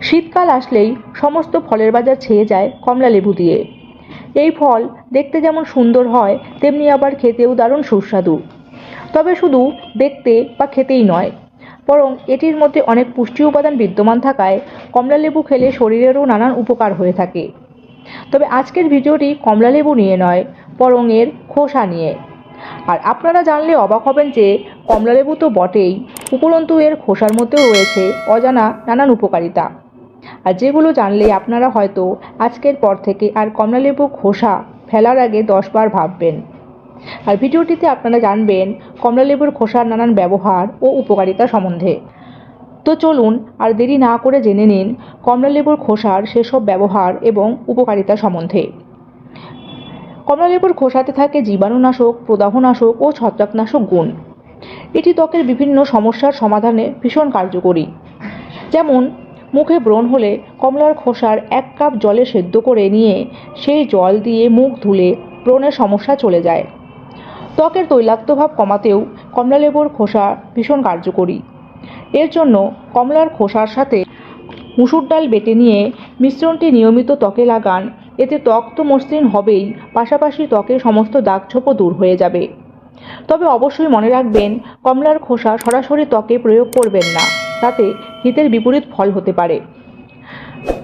শীতকাল আসলেই সমস্ত ফলের বাজার ছেয়ে যায় কমলা লেবু দিয়ে। এই ফল দেখতে যেমন সুন্দর হয়, তেমনি আবার খেতেও দারুণ সুস্বাদু। তবে শুধু দেখতে বা খেতেই নয়, বরং এটির মধ্যে অনেক পুষ্টি উপাদান বিদ্যমান থাকায় কমলা লেবু খেলে শরীরেরও নানান উপকার হয়ে থাকে। তবে আজকের ভিডিওটি কমলা লেবু নিয়ে নয়, বরং এর খোসা নিয়ে। আর আপনারা জানলে অবাক হবেন যে কমলা লেবু তো বটেই, উপরন্তু এর খোসার মধ্যেও রয়েছে অজানা নানান উপকারিতা, আর যেগুলো জানলে আপনারা হয়তো আজকের পর থেকে আর কমলালেবু খোসা ফেলার আগে 10 বার ভাববেন। আর ভিডিওটিতে আপনারা জানবেন কমলালেবুর খোসার নানান ব্যবহার ও উপকারিতা সম্বন্ধে। তো চলুন আর দেরি না করে জেনে নিন কমলালেবুর খোসার সেসব ব্যবহার এবং উপকারিতা সম্বন্ধে। কমলালেবুর খোসাতে থাকে জীবাণুনাশক, প্রদাহনাশক ও ছত্রাকনাশক গুণ। এটি ত্বকের বিভিন্ন সমস্যার সমাধানে ভীষণ কার্যকরী। যেমন মুখে ব্রণ হলে কমলার খোসার 1 কাপ জলে সেদ্ধ করে নিয়ে সেই জল দিয়ে মুখ ধুলে ব্রণের সমস্যা চলে যায়। ত্বকের তৈলাক্তভাব কমাতেও কমলালেবুর খোসা ভীষণ কার্যকরী। এর জন্য কমলার খোসার সাথে মুসুর ডাল বেটে নিয়ে মিশ্রণটি নিয়মিত ত্বকে লাগান। এতে ত্বক তো মসৃণ হবেই, পাশাপাশি ত্বকের সমস্ত দাগছোপও দূর হয়ে যাবে। তবে অবশ্যই মনে রাখবেন, কমলার খোসা সরাসরি ত্বকে প্রয়োগ করবেন না, তাতে হিতের বিপরীত ফল হতে পারে।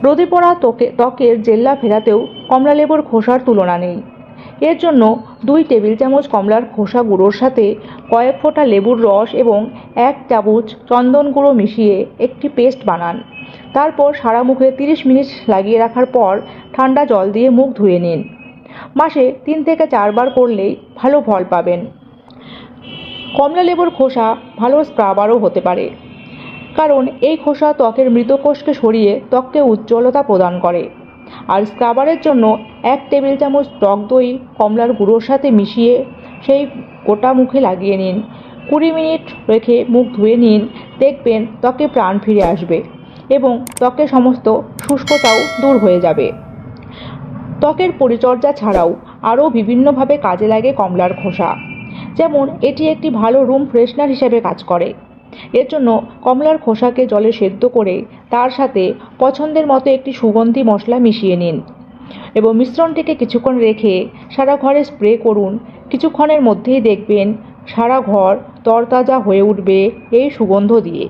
রোদে পড়া ত্বকের জেল্লা ফেরাতেও কমলালেবুর খোসার তুলনা নেই। এর জন্য 2 টেবিল চামচ কমলার খোসা গুঁড়োর সাথে কয়েক ফোঁটা লেবুর রস এবং 1 চামচ চন্দন গুঁড়ো মিশিয়ে একটি পেস্ট বানান। তারপর সারা মুখে 30 মিনিট লাগিয়ে রাখার পর ঠান্ডা জল দিয়ে মুখ ধুয়ে নিন। মাসে 3 থেকে 4 বার করলেই ভালো ফল পাবেন। কমলালেবুর খোসা ভালো স্ক্রাবারও হতে পারে, কারণ এই খোসা ত্বকের মৃত কোষকে সরিয়ে ত্বককে উজ্জ্বলতা প্রদান করে। আর স্ক্রাবারের জন্য 1 টেবিল চামচ টক দই কমলার গুঁড়োর সাথে মিশিয়ে সেই গোটা মুখে লাগিয়ে নিন। 20 মিনিট রেখে মুখ ধুয়ে নিন, দেখবেন ত্বকে প্রাণ ফিরে আসবে এবং ত্বকের সমস্ত শুষ্কতাও দূর হয়ে যাবে। ত্বকের পরিচর্যা ছাড়াও আরও বিভিন্নভাবে কাজে লাগে কমলার খোসা। যেমন এটি একটি ভালো রুম ফ্রেশনার হিসেবে কাজ করে। এর জন্য কমলার খোসাকে জলে সেদ্ধ করে তার সাথে পছন্দের মতো একটি সুগন্ধি মশলা মিশিয়ে নিন এবং মিশ্রণটিকে কিছুক্ষণ রেখে সারা ঘরে স্প্রে করুন। কিছুক্ষণের মধ্যেই দেখবেন সারা ঘর তরতাজা হয়ে উঠবে এই সুগন্ধ দিয়ে।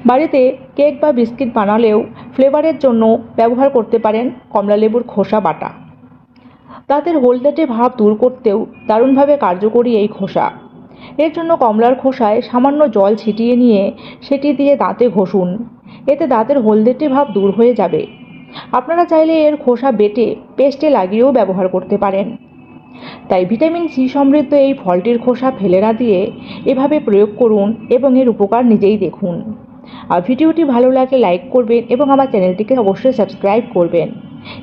বাড়িতে কেক বা বিস্কিট বানালেও ফ্লেভারের জন্য ব্যবহার করতে পারেন কমলালেবুর খোসা বাটা। দাঁতের হলদেটে ভাব দূর করতেও দারুণভাবে কার্যকরী এই খোসা। এর জন্য কমলার খোসায় সামান্য জল ছিটিয়ে নিয়ে সেটি দিয়ে দাঁতে ঘষুন। এতে দাঁতের হলদেটে ভাব দূর হয়ে যাবে। আপনারা চাইলে এর খোসা বেটে পেস্টে লাগিয়েও ব্যবহার করতে পারেন। তাই ভিটামিন সি সমৃদ্ধ এই ফলটির খোসা ফেলে না দিয়ে এভাবে প্রয়োগ করুন এবং এর উপকার নিজেই দেখুন। আর ভিডিওটি ভালো লাগলে লাইক করবেন এবং আমার চ্যানেলটিকে অবশ্যই সাবস্ক্রাইব করবেন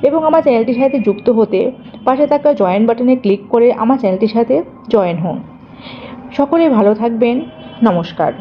এবং আমার চ্যানেলটির সাথে যুক্ত হতে পাশে থাকা জয়েন বাটনে ক্লিক করে আমার চ্যানেলটির সাথে জয়েন হন। সকলে ভালো থাকবেন। নমস্কার।